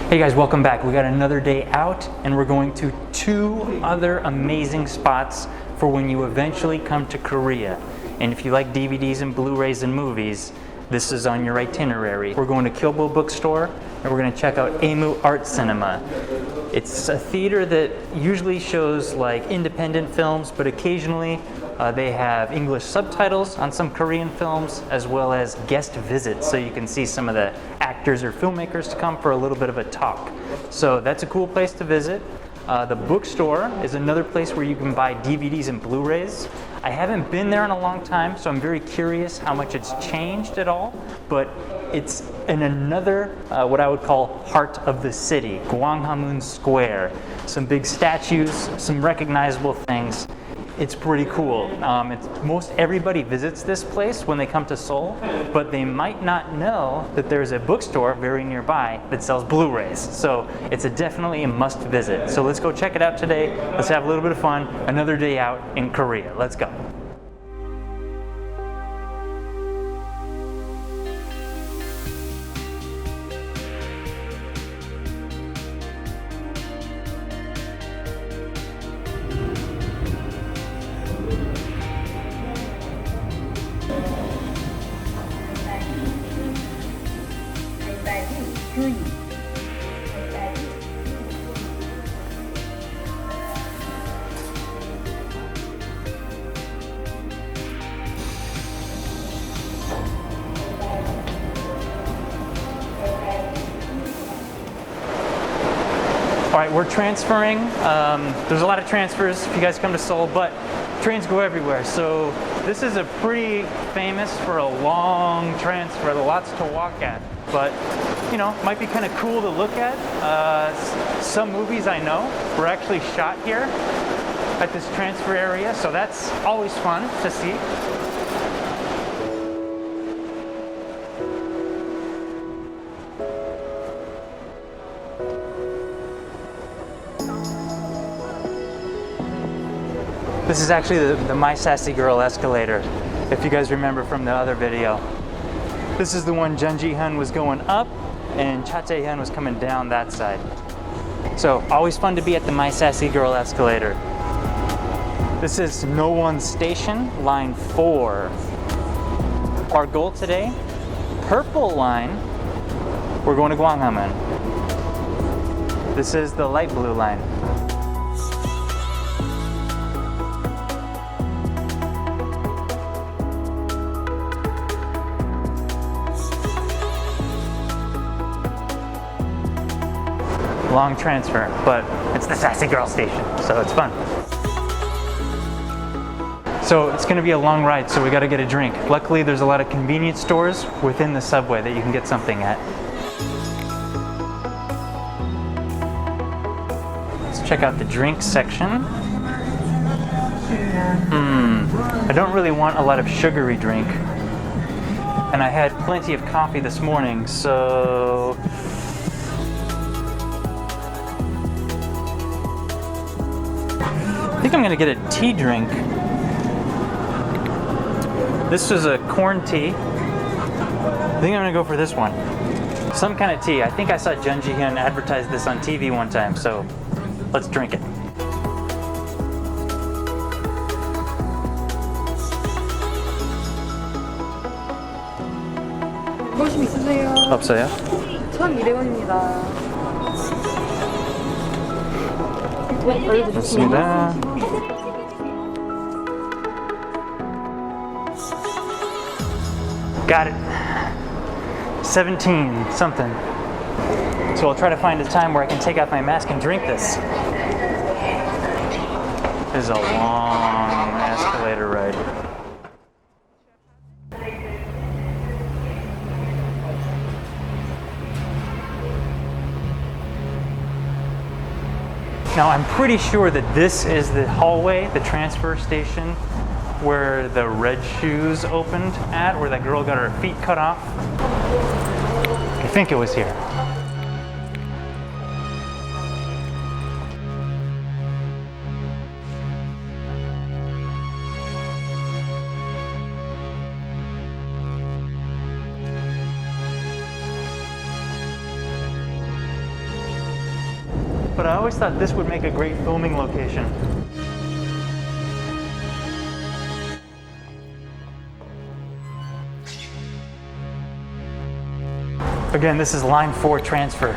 Hey guys, welcome back. We got another day out and we're going to two other amazing spots for when you eventually come to Korea. And if you like DVDs and Blu-rays and movies, this is on your itinerary. We're going to Kyobo Bookstore and we're going to check out Emu Art Cinema. It's a theater that usually shows like independent films, but occasionally they have English subtitles on some Korean films, as well as guest visits, so you can see some of the actors or filmmakers to come for a little bit of a talk. So that's a cool place to visit. The bookstore is another place where you can buy DVDs and Blu-rays. I haven't been there in a long time, so I'm very curious how much it's changed at all, but it's in another, what I would call heart of the city, Guanghwamun Square. Some big statues, some recognizable things. It's pretty cool. Most everybody visits this place when they come to Seoul, but they might not know that there's a bookstore very nearby that sells Blu-rays. So it's definitely a must visit. So let's go check it out today. Let's have a little bit of fun. Another day out in Korea. Let's go. All right, we're transferring. There's a lot of transfers if you guys come to Seoul, but trains go everywhere. So this is a pretty famous for a long transfer, lots to walk at. But, you know, might be kind of cool to look at. Some movies I know were actually shot here at this transfer area, so that's always fun to see. This is actually the My Sassy Girl escalator, if you guys remember from the other video. This is the one Jun Ji-hyun was going up and Cha Tae-hyun was coming down that side. So always fun to be at the My Sassy Girl escalator. This is No One Station, line 4. Our goal today, purple line, we're going to Gwanghwamun. This is the light blue line. Long transfer, but it's the Sassy Girl station, so it's fun. So it's gonna be a long ride, so we gotta get a drink. Luckily, there's a lot of convenience stores within the subway that you can get something at. Let's check out the drink section. I don't really want a lot of sugary drink. And I had plenty of coffee this morning, so I think I'm gonna get a tea drink. This was a corn tea. I think I'm gonna go for this one. Some kind of tea. I think I saw Jun Ji-hyun advertise this on TV one time, so let's drink it. 무엇이 있으세요? 없어요? 1,200원입니다. 좋습니다. Got it. 17 something. So I'll try to find a time where I can take off my mask and drink this. This is a long escalator ride. Now I'm pretty sure that this is the hallway, the transfer station, where the red shoes opened at, where that girl got her feet cut off. I think it was here. but I always thought this would make a great filming location. Again, this is line 4 transfer.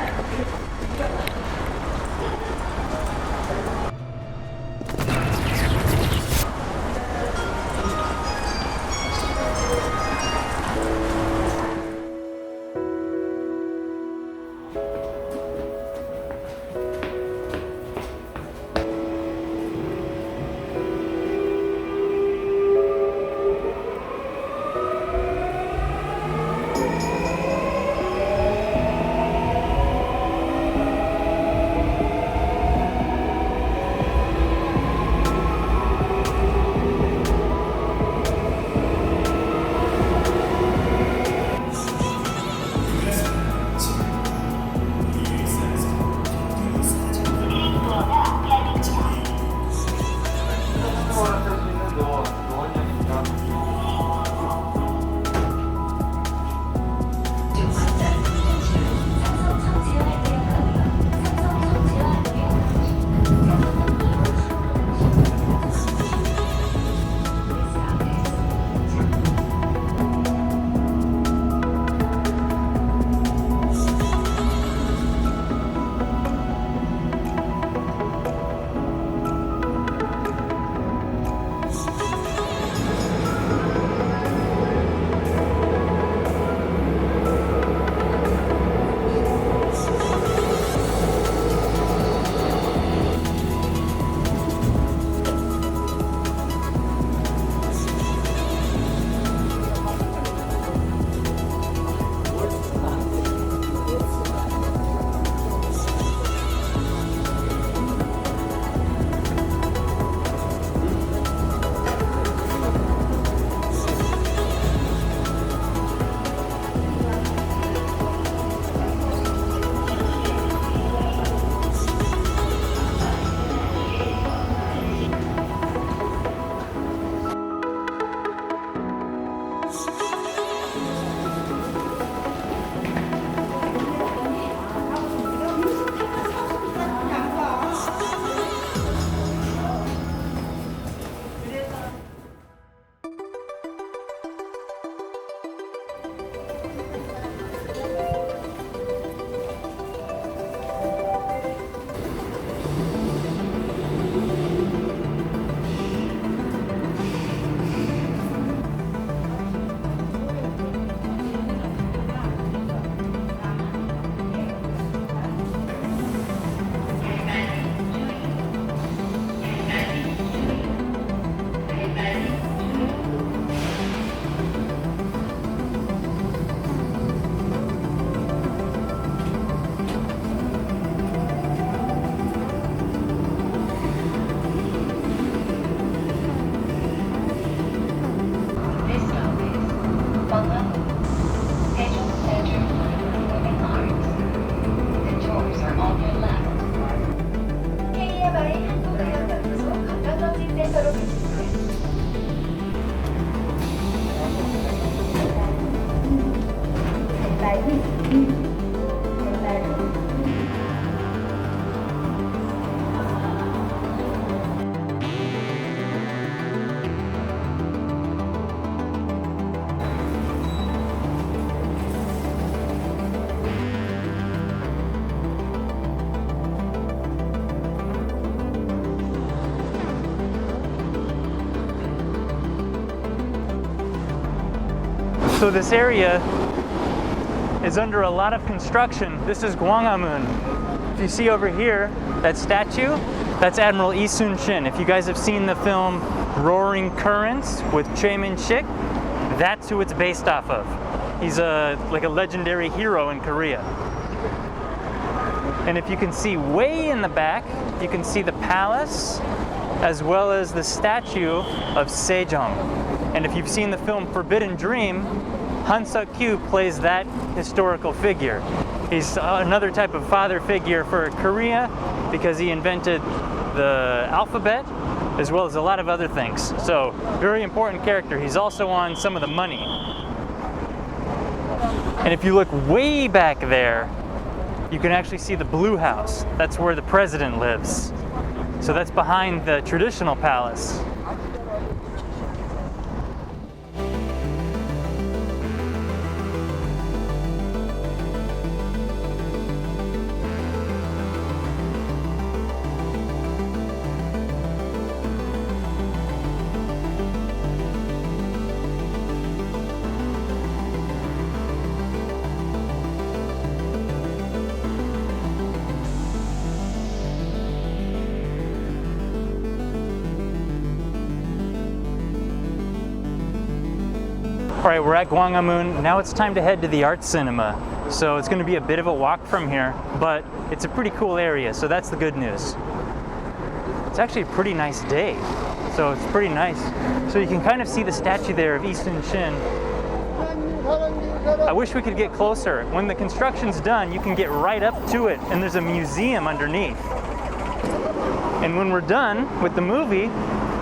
So this area is under a lot of construction. This is Gwanghwamun. If you see over here, that statue, that's Admiral Lee Sun-shin. If you guys have seen the film Roaring Currents with Chae Min-sik, that's who it's based off of. He's like a legendary hero in Korea. And if you can see way in the back, you can see the palace as well as the statue of Sejong. And if you've seen the film Forbidden Dream, Han Suk-kyu plays that historical figure. He's another type of father figure for Korea because he invented the alphabet as well as a lot of other things. So, very important character. He's also on some of the money. And if you look way back there, you can actually see the Blue House. That's where the president lives. So that's behind the traditional palace. All right, we're at Gwanghwamun. Now it's time to head to the Art Cinema. So it's going to be a bit of a walk from here, but it's a pretty cool area, so that's the good news. It's actually a pretty nice day, so it's pretty nice. So you can kind of see the statue there of Eastern Shin. I wish we could get closer. When the construction's done, you can get right up to it, and there's a museum underneath. And when we're done with the movie,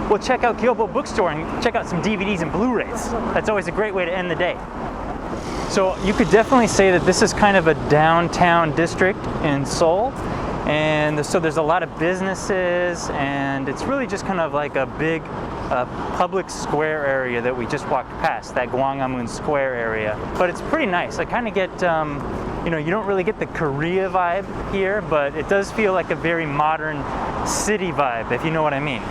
we'll check out Kyobo Bookstore and check out some DVDs and Blu-rays. That's always a great way to end the day. So you could definitely say that this is kind of a downtown district in Seoul. And so there's a lot of businesses, and it's really just kind of like a big public square area that we just walked past, that Guanghwamun Square area. But it's pretty nice. I kind of get, you know, you don't really get the Korea vibe here, but it does feel like a very modern city vibe, if you know what I mean.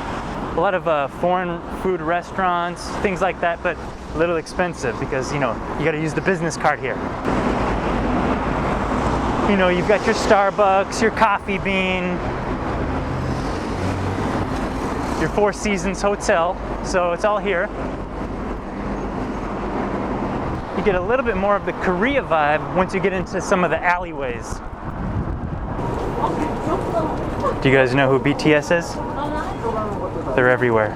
A lot of foreign food restaurants, things like that, but a little expensive because, you know, you got to use the business card here. You know, you've got your Starbucks, your Coffee Bean, your Four Seasons Hotel, so it's all here. You get a little bit more of the Korea vibe once you get into some of the alleyways. Do you guys know who BTS is? They're everywhere.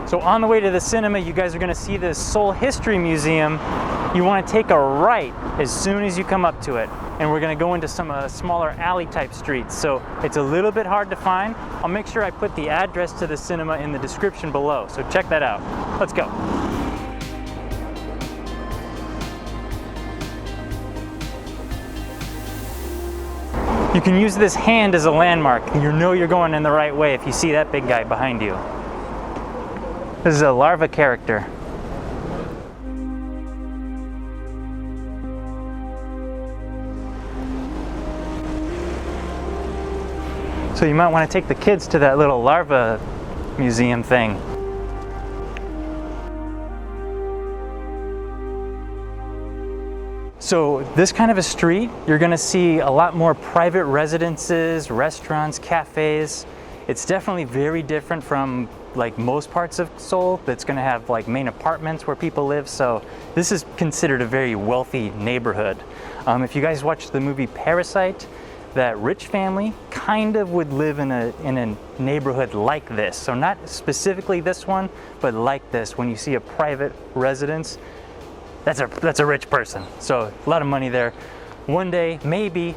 So on the way to the cinema, you guys are going to see the Seoul History Museum. You want to take a right as soon as you come up to it. And we're going to go into some smaller alley type streets. So it's a little bit hard to find. I'll make sure I put the address to the cinema in the description below. So check that out. Let's go. You can use this hand as a landmark. You know you're going in the right way if you see that big guy behind you. This is a larva character. So you might want to take the kids to that little larva museum thing. So this kind of a street, you're going to see a lot more private residences, restaurants, cafes. It's definitely very different from like most parts of Seoul that's going to have like main apartments where people live. So this is considered a very wealthy neighborhood. If you guys watched the movie Parasite, that rich family kind of would live in a neighborhood like this. So not specifically this one, but like this. When you see a private residence, that's a rich person. So a lot of money there. One day, maybe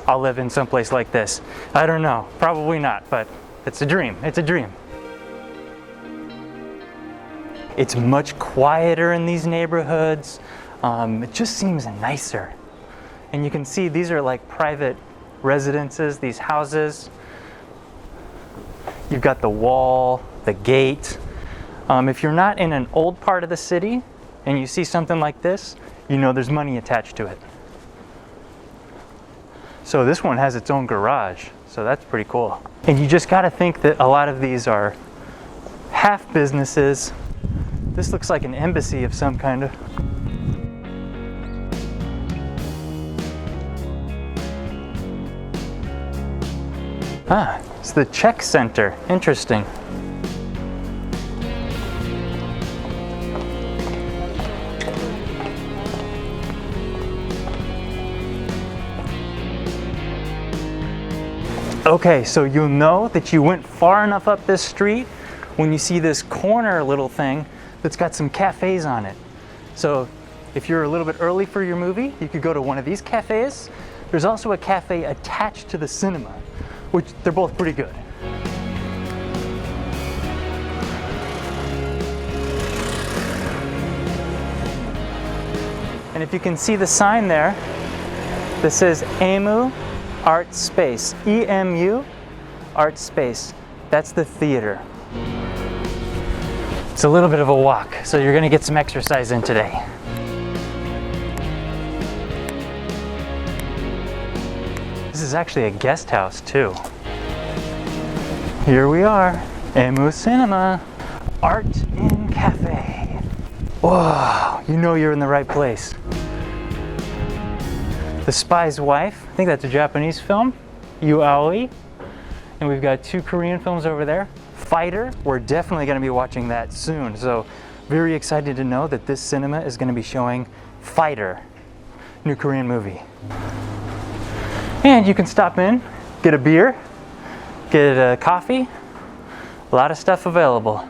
I'll live in someplace like this. I don't know, probably not, but it's a dream. It's a dream. It's much quieter in these neighborhoods. It just seems nicer. And you can see these are like private residences, these houses. You've got the wall, the gate. If you're not in an old part of the city and you see something like this, you know there's money attached to it. So this one has its own garage, so that's pretty cool. And you just got to think that a lot of these are half businesses. This looks like an embassy of some kind of. Ah, it's the Czech Center. Interesting. Okay, so you'll know that you went far enough up this street when you see this corner little thing that's got some cafes on it. So if you're a little bit early for your movie, you could go to one of these cafes. There's also a cafe attached to the cinema, which they're both pretty good. And if you can see the sign there, this says Emu Art Space, EMU Art Space. That's the theater. It's a little bit of a walk, so you're gonna get some exercise in today. This is actually a guest house too. Here we are, Emu Cinema, Art in Cafe. Whoa, you know you're in the right place. The Spy's Wife, I think that's a Japanese film, Yu Aoi. And we've got 2 Korean films over there. Fighter, we're definitely gonna be watching that soon. So very excited to know that this cinema is gonna be showing Fighter, new Korean movie. And you can stop in, get a beer, get a coffee, a lot of stuff available.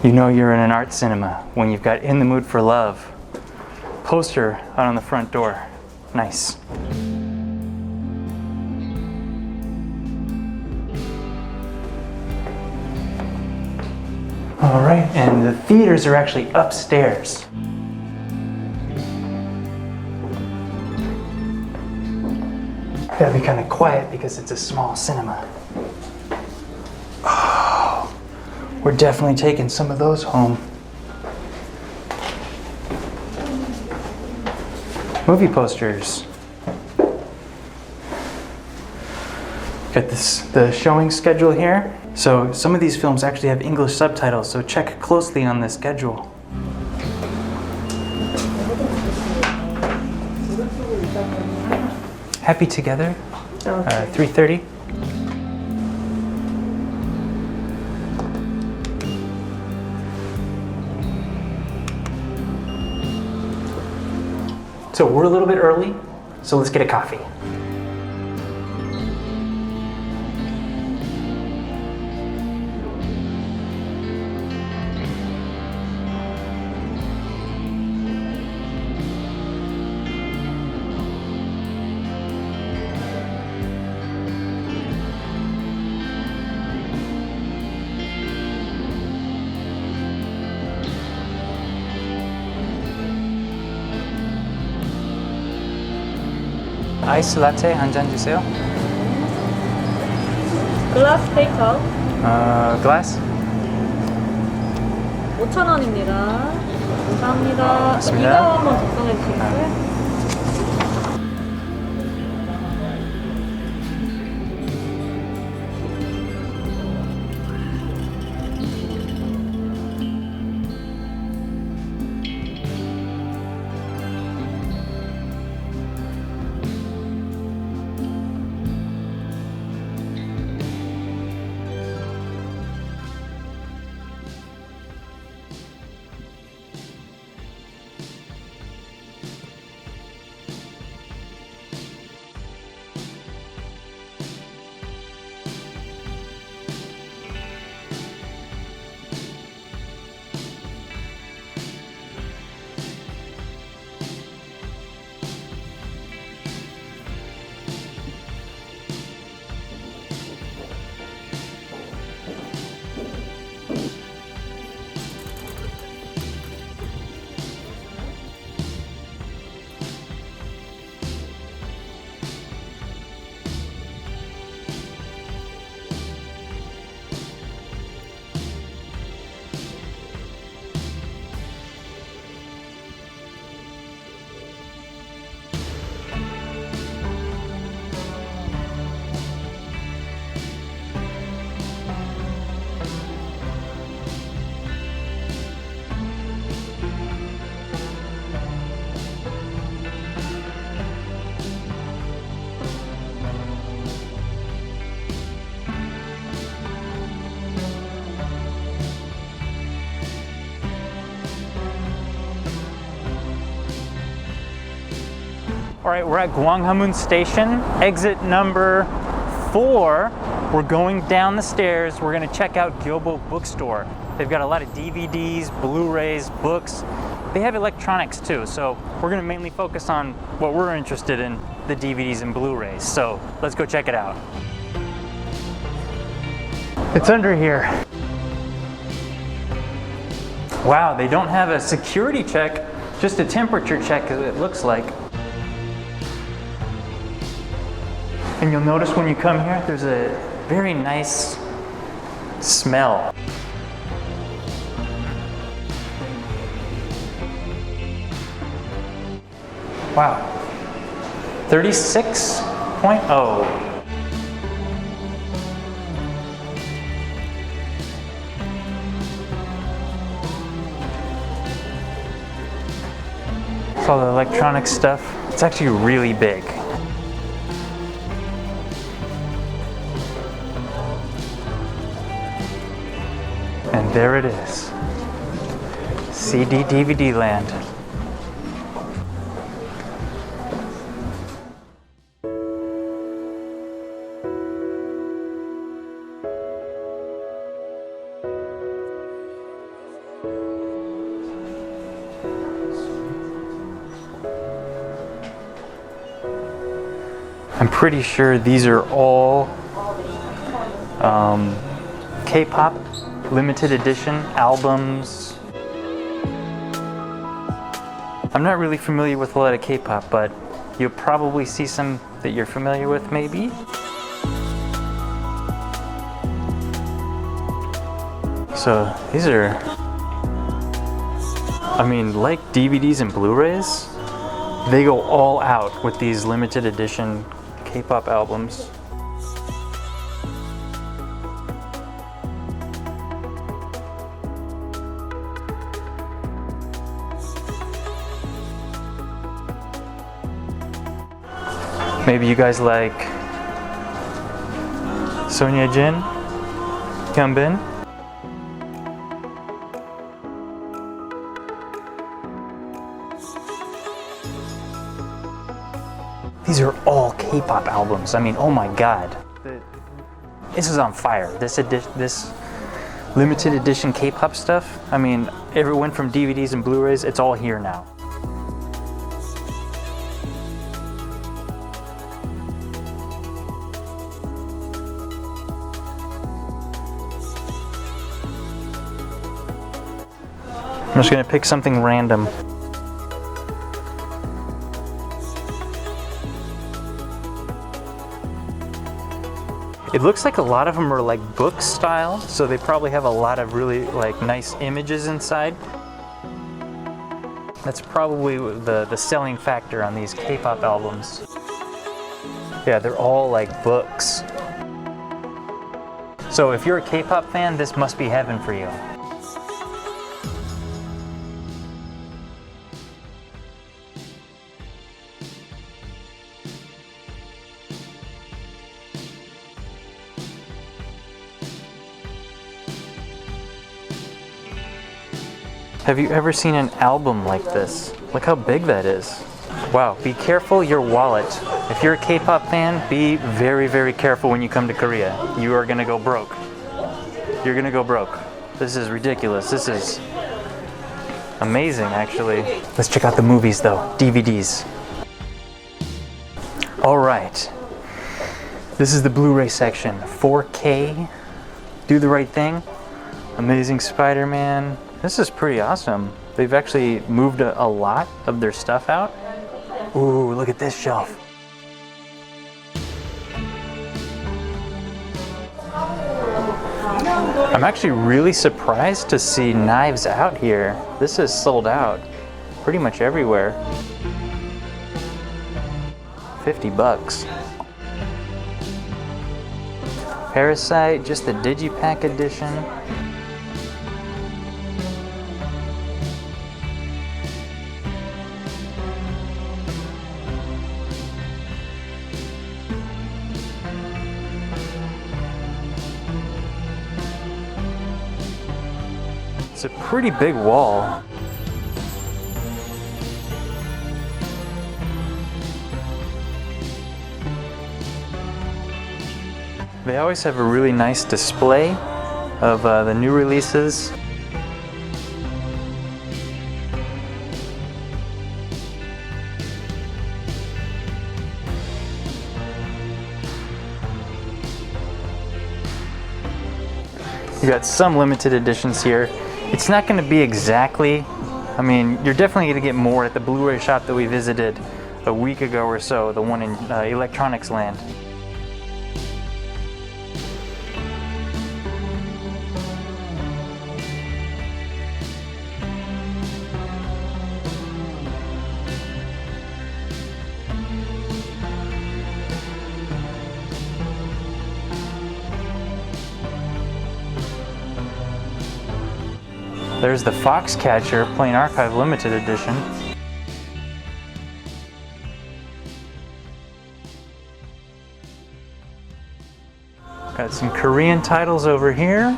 You know you're in an art cinema when you've got In the Mood for Love poster out on the front door. Nice. All right, and the theaters are actually upstairs. Gotta be kind of quiet because it's a small cinema. Oh, we're definitely taking some of those home. Movie posters. Got the showing schedule here. So some of these films actually have English subtitles, so check closely on the schedule. Happy Together, 3:30. So we're a little bit early, so let's get a coffee. 아이스 라떼 한 잔 주세요. 글라스 테이크아웃 글라스? 5,000원입니다. 감사합니다. 고맙습니다. 이거 한번 작성해 주시겠어요? All right, we're at Gwanghwamun Station, exit number 4. We're going down the stairs. We're gonna check out Kyobo Bookstore. They've got a lot of DVDs, Blu-rays, books. They have electronics too, so we're gonna mainly focus on what we're interested in, the DVDs and Blu-rays. So let's go check it out. It's under here. Wow, they don't have a security check, just a temperature check, it looks like. And you'll notice when you come here, there's a very nice smell. Wow. 36.0. It's all the electronic stuff. It's actually really big. And there it is. CD DVD land. I'm pretty sure these are all K-pop limited edition albums. I'm not really familiar with a lot of K-pop, but you'll probably see some that you're familiar with, maybe. So these are, I mean, like DVDs and Blu-rays, they go all out with these limited edition K-pop albums. Maybe you guys like Sonia Jin, Hyunbin. These are all K-pop albums. I mean, oh my God. This is on fire. This limited edition K-pop stuff. I mean, it went from DVDs and Blu-rays, it's all here now. I'm just gonna pick something random. It looks like a lot of them are like book style, so they probably have a lot of really like nice images inside. That's probably the selling factor on these K-pop albums. Yeah, they're all like books. So if you're a K-pop fan, this must be heaven for you. Have you ever seen an album like this? Look how big that is. Wow, be careful your wallet. If you're a K-pop fan, be very, very careful when you come to Korea. You are gonna go broke. You're gonna go broke. This is ridiculous. This is amazing, actually. Let's check out the movies though, DVDs. All right, this is the Blu-ray section. 4K, Do the Right Thing, Amazing Spider-Man. This is pretty awesome. They've actually moved a lot of their stuff out. Ooh, look at this shelf. I'm actually really surprised to see Knives Out here. This is sold out pretty much everywhere. 50 bucks. Parasite, just the Digipack edition. It's a pretty big wall. They always have a really nice display of the new releases. You got some limited editions here. It's not going to be exactly, I mean, you're definitely going to get more at the Blu-ray shop that we visited a week ago or so, the one in Electronics Land. There's the Foxcatcher Plain Archive Limited Edition. Got some Korean titles over here.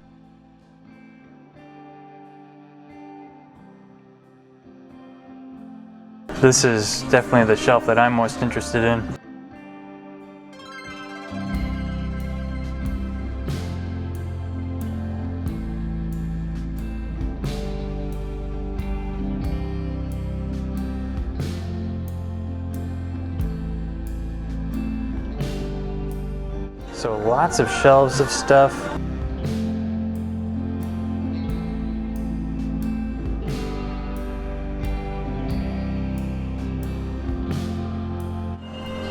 This is definitely the shelf that I'm most interested in. So lots of shelves of stuff.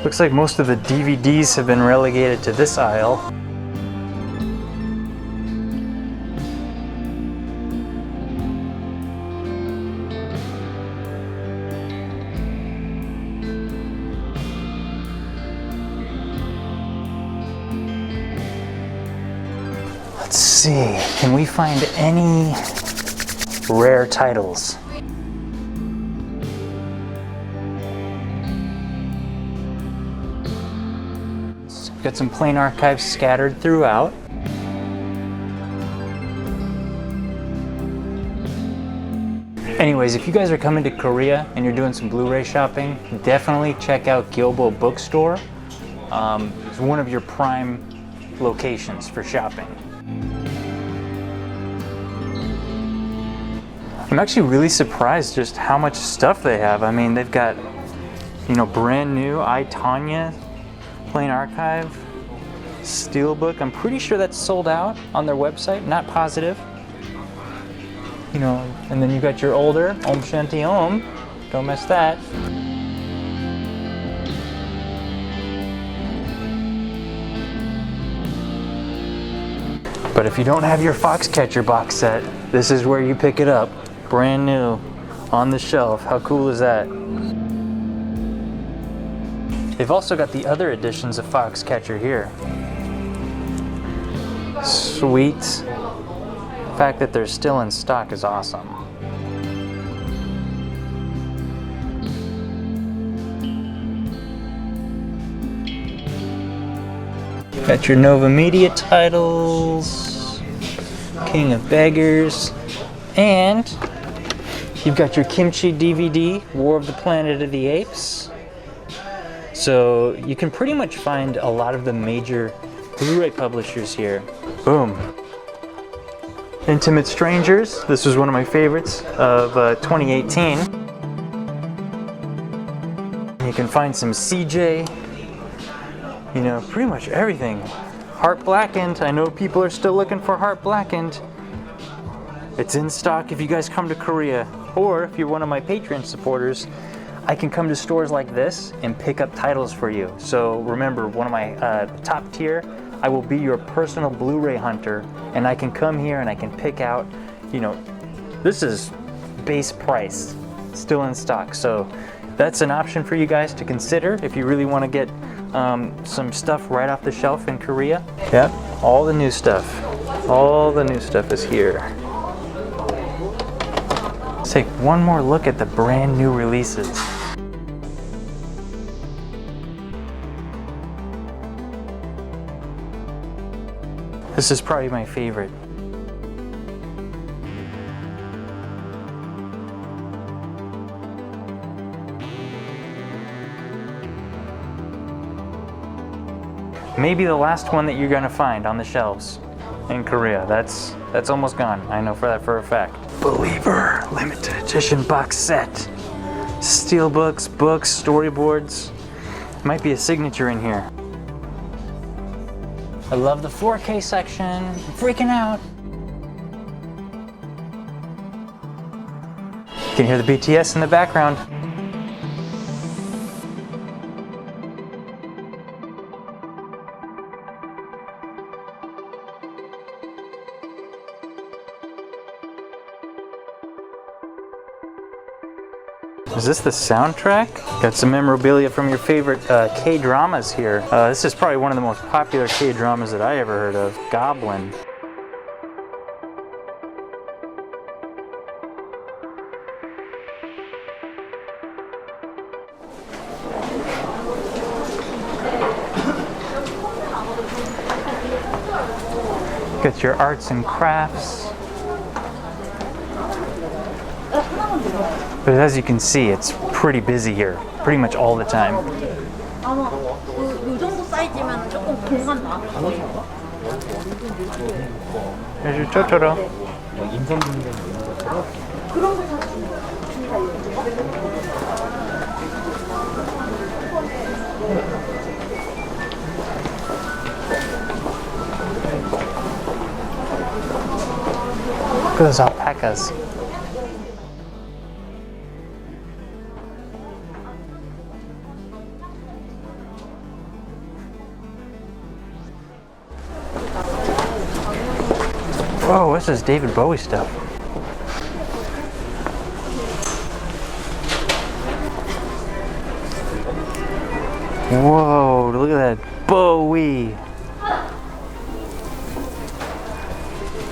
Looks like most of the DVDs have been relegated to this aisle. Let's see, can we find any rare titles? Got some plain archives scattered throughout. Anyways, if you guys are coming to Korea and you're doing some Blu-ray shopping, definitely check out Kyobo Bookstore. It's one of your prime locations for shopping. I'm actually really surprised just how much stuff they have. I mean, they've got, you know, brand new I, Tonya Plain Archive Steelbook. I'm pretty sure that's sold out on their website, not positive. You know, and then you got your older Om Shanti Om. Don't miss that. But if you don't have your Foxcatcher box set, this is where you pick it up. Brand new on the shelf. How cool is that? They've also got the other editions of Foxcatcher here. Sweet. The fact that they're still in stock is awesome. Got your Nova Media titles, King of Beggars, and you've got your Kimchi DVD, War of the Planet of the Apes. So you can pretty much find a lot of the major Blu-ray publishers here. Boom. Intimate Strangers. This was one of my favorites of 2018. You can find some CJ, you know, pretty much everything. Heart Blackened. I know people are still looking for Heart Blackened. It's in stock if you guys come to Korea. Or if you're one of my Patreon supporters, I can come to stores like this and pick up titles for you. So remember, one of my top tier, I will be your personal Blu-ray hunter, and I can come here and I can pick out, you know, this is base price, still in stock. So that's an option for you guys to consider if you really want to get some stuff right off the shelf in Korea. Yep, all the new stuff. All the new stuff is here. Let's take one more look at the brand new releases. This is probably my favorite. maybe the last one that you're gonna find on the shelves in Korea. That's almost gone. I know for that for a fact. Believer limited edition box set. Steel books, storyboards. Might be a signature in here. I love the 4K section. I'm freaking out. You can hear the BTS in the background. Is this the soundtrack? Got some memorabilia from your favorite K-dramas here. This is probably one of the most popular K-dramas that I ever heard of, Goblin. Got your arts and crafts. But as you can see, it's pretty busy here, pretty much all the time. 아마 요 정도 사이즈면 조금 공간 많아. There's your Totoro. 그런 거 다 Look at those alpacas. Whoa, what's this David Bowie stuff? Whoa, look at that Bowie.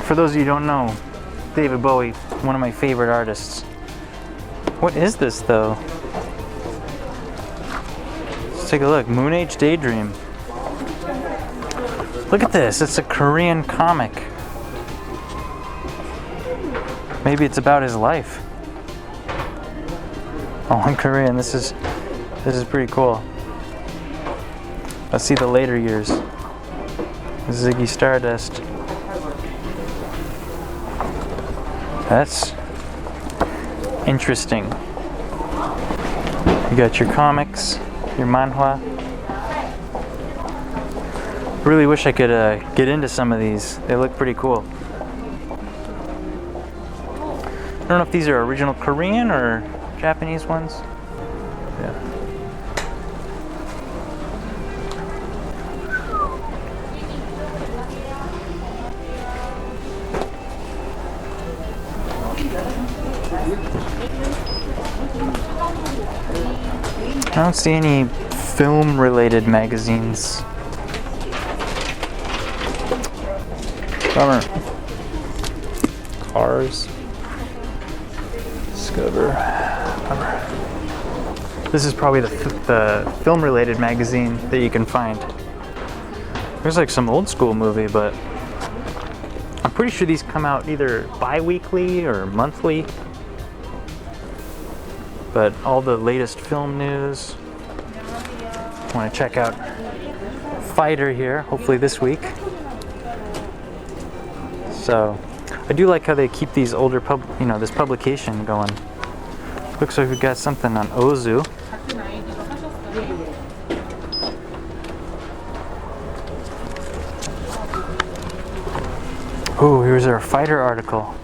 For those of you who don't know, David Bowie, one of my favorite artists. What is this though? Let's take a look. Moon Age Daydream. Look at this, it's a Korean comic. Maybe it's about his life. Oh, in Korean, this is pretty cool. Let's see the later years. Ziggy Stardust. That's interesting. You got your comics, your manhwa. Really wish I could get into some of these. They look pretty cool. I don't know if these are original Korean or Japanese ones. Yeah. I don't see any film-related magazines. Bummer. Cars. Discover. Bummer. This is probably the film-related magazine that you can find. There's like some old school movie, but I'm pretty sure these come out either bi-weekly or monthly. But all the latest film news. I want to check out Fighter here, hopefully this week. So I do like how they keep these older this publication going. Looks like we got something on Ozu. Ooh, here's our Fighter article.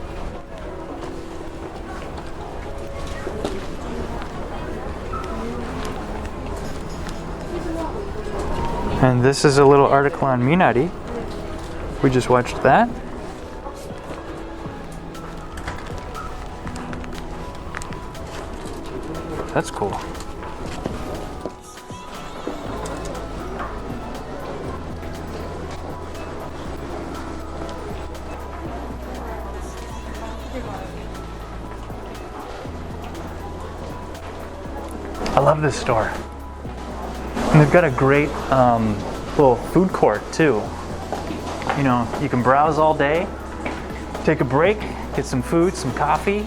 And this is a little article on Minari. We just watched that. That's cool. I love this store. And they've got a great little food court too. You know, you can browse all day, take a break, get some food, some coffee,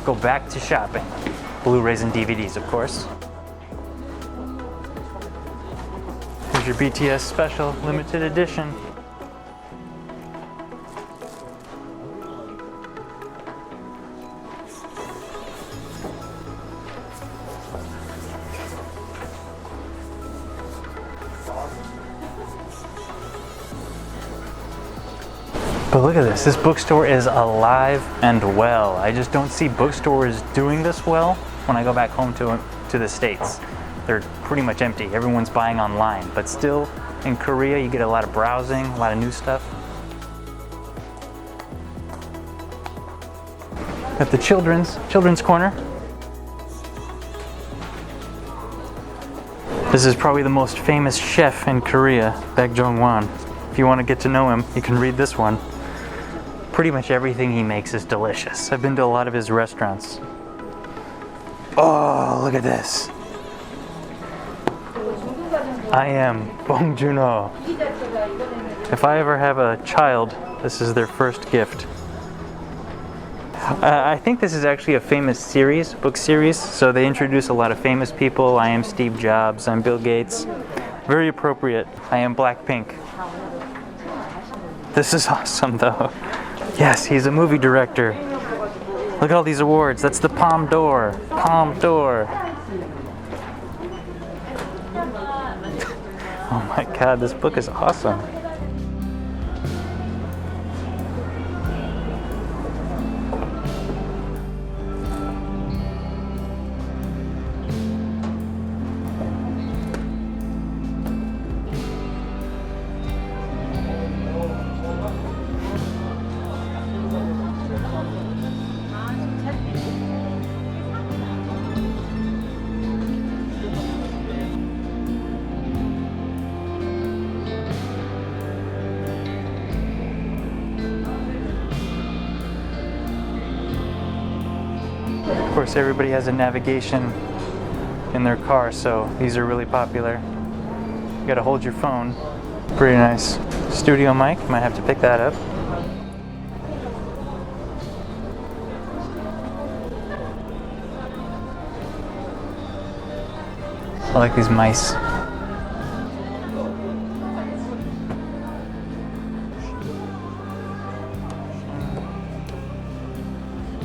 go back to shopping. Blu-rays and DVDs, of course. Here's Here's your BTS special limited edition. But look at this, this bookstore is alive and well. I just don't see bookstores doing this well when I go back home to the States. They're pretty much empty. Everyone's buying online, but still in Korea you get a lot of browsing, a lot of new stuff. Got the children's corner. This is probably the most famous chef in Korea, Baek Jong-won. If you want to get to know him, you can read this one. Pretty much everything he makes is delicious. I've been to a lot of his restaurants. Oh, look at this. I am Bong Joon-ho. If I ever have a child, this is their first gift. I think this is actually a famous series, book series, so they introduce a lot of famous people. I am Steve Jobs, I'm Bill Gates. Very appropriate. I am Blackpink. This is awesome though. Yes, he's a movie director. Look at all these awards. That's the Palme d'Or. Palme d'Or. Oh my God, this book is awesome. Of course, everybody has a navigation in their car, so these are really popular. You gotta hold your phone. Pretty nice. Studio mic, might have to pick that up. I like these mice.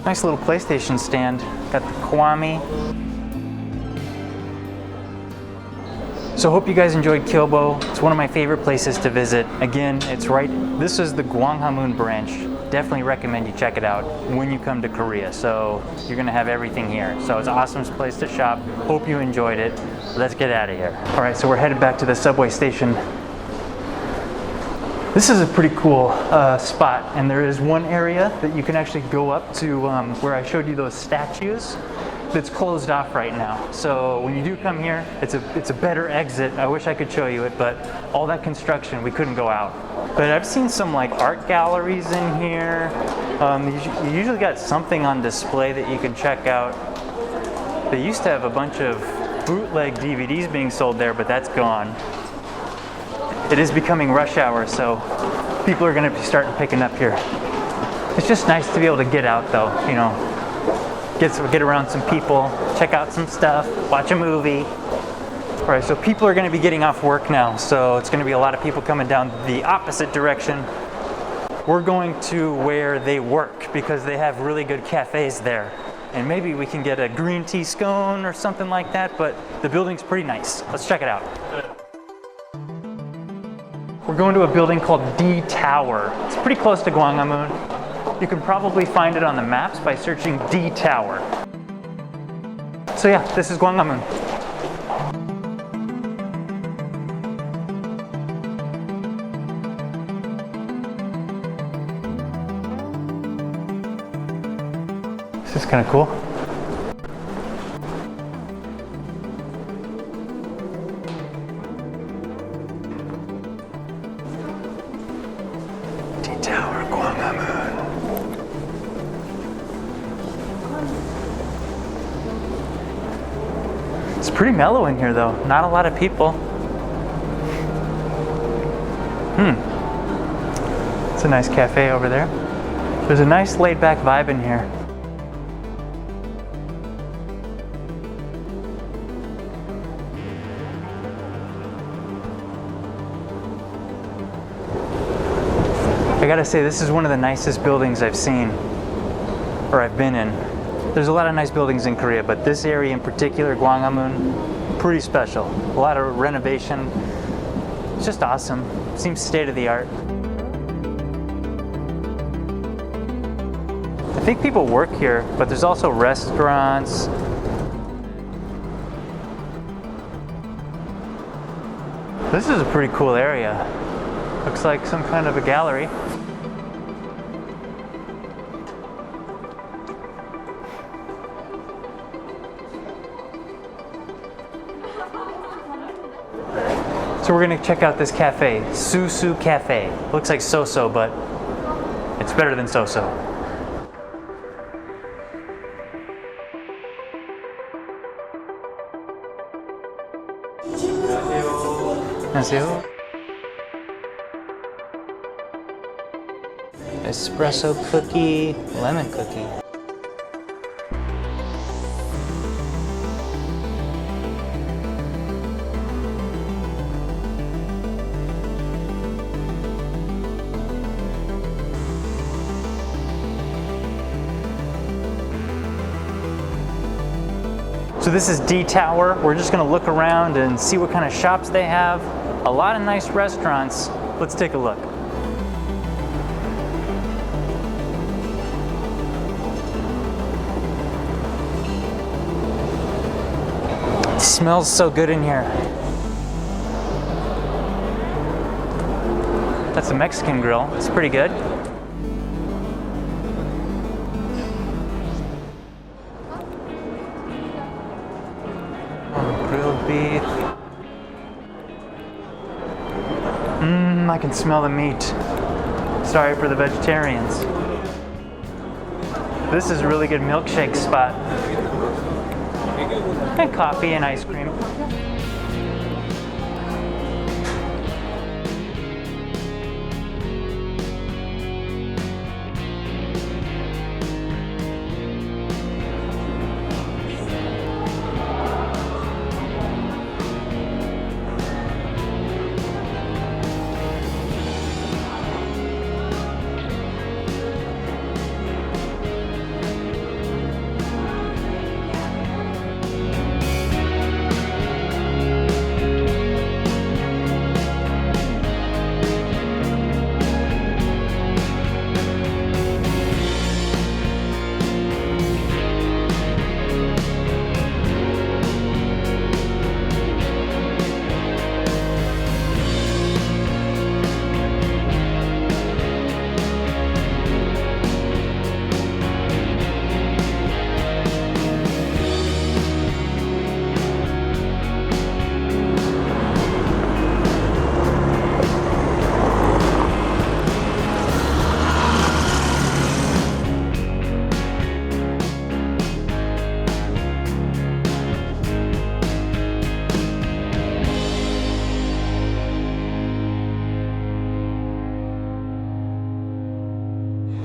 Nice little PlayStation stand. Got the Kwame. So hope you guys enjoyed Kyobo. It's one of my favorite places to visit. Again, it's right, this is the Gwanghwamun branch. Definitely recommend you check it out when you come to Korea. So you're gonna have everything here. So it's an awesome place to shop. Hope you enjoyed it. Let's get out of here. All right, so we're headed back to the subway station. This is a pretty cool spot, and there is one area that you can actually go up to where I showed you those statues that's closed off right now. So when you do come here, it's a better exit. I wish I could show you it, but all that construction, we couldn't go out. But I've seen some like art galleries in here. You usually got something on display that you can check out. They used to have a bunch of bootleg DVDs being sold there, but that's gone. It is becoming rush hour, so people are going to be starting picking up here. It's just nice to be able to get out though, you know, get around some people, check out some stuff, watch a movie. All right, so people are going to be getting off work now, so it's going to be a lot of people coming down the opposite direction. We're going to where they work because they have really good cafes there. And maybe we can get a green tea scone or something like that, but the building's pretty nice. Let's check it out. We're going to a building called D Tower. It's pretty close to Gwanghwamun. You can probably find it on the maps by searching D Tower. So yeah, this is Gwanghwamun. This is kind of cool. Tower, Gwanghwamun. It's pretty mellow in here though, not a lot of people. It's a nice cafe over there. There's a nice laid back vibe in here. gotta say, this is one of the nicest buildings I've seen, or I've been in. There's a lot of nice buildings in Korea, but this area in particular, Gwanghwamun, pretty special. A lot of renovation. It's just awesome. Seems state of the art. I think people work here, but there's also restaurants. This is a pretty cool area. Looks like some kind of a gallery. So we're gonna check out this cafe, Susu Cafe. Looks like so-so, but it's better than so-so. 안녕하세요. Espresso cookie, lemon cookie. So this is D Tower. We're just gonna look around and see what kind of shops they have. A lot of nice restaurants. Let's take a look. It smells so good in here. That's a Mexican grill. It's pretty good. Grilled beef. I can smell the meat. Sorry for the vegetarians. This is a really good milkshake spot. And coffee and ice cream.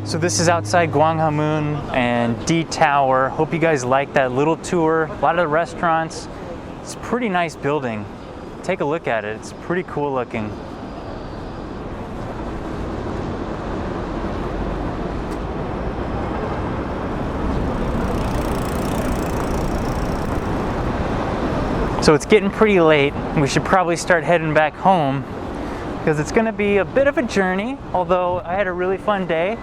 So this is outside Gwanghwamun and D Tower. Hope you guys like that little tour. A lot of the restaurants. It's a pretty nice building. Take a look at it. It's pretty cool looking. So it's getting pretty late. We should probably start heading back home because it's gonna be a bit of a journey, although I had a really fun day.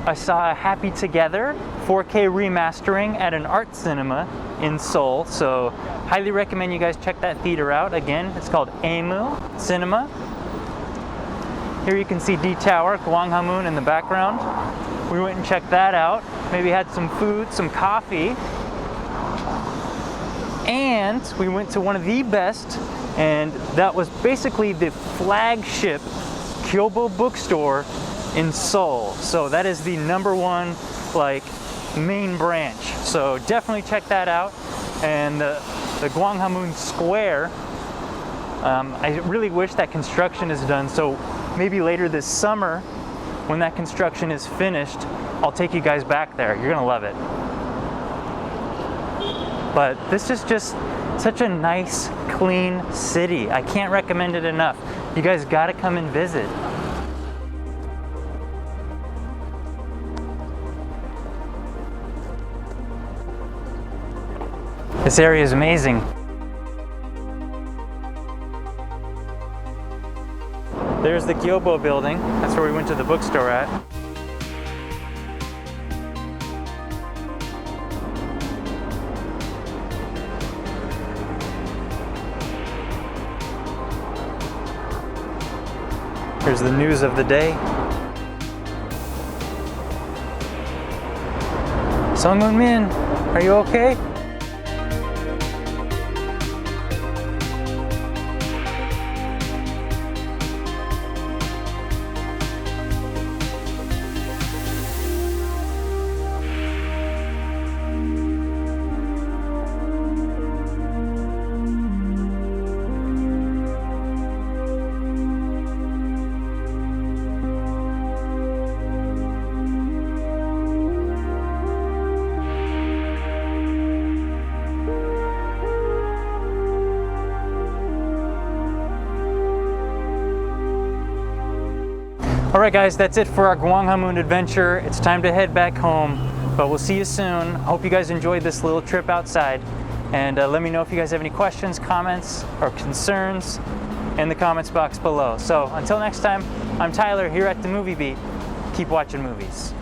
I saw Happy Together 4K remastering at an art cinema in Seoul, so highly recommend you guys check that theater out. Again, it's called Emu Cinema. Here you can see D Tower, Gwanghwamun in the background. We went and checked that out. Maybe had some food, some coffee. And we went to one of the best, and that was basically the flagship Kyobo Bookstore in Seoul. So that is the #1 main branch. So definitely check that out. And the Guanghwamun Square, I really wish that construction is done. So maybe later this summer, when that construction is finished, I'll take you guys back there. You're gonna love it. But this is just such a nice, clean city. I can't recommend it enough. You guys gotta come and visit. This area is amazing. There's the Kyobo building. That's where we went to the bookstore at. Here's the news of the day. Sungwoon Min, are you okay? Alright guys, that's it for our Gwanghwamun adventure. It's time to head back home, but we'll see you soon. I hope you guys enjoyed this little trip outside, and let me know if you guys have any questions, comments, or concerns in the comments box below. So until next time, I'm Tyler here at the Movie Beat. Keep watching movies.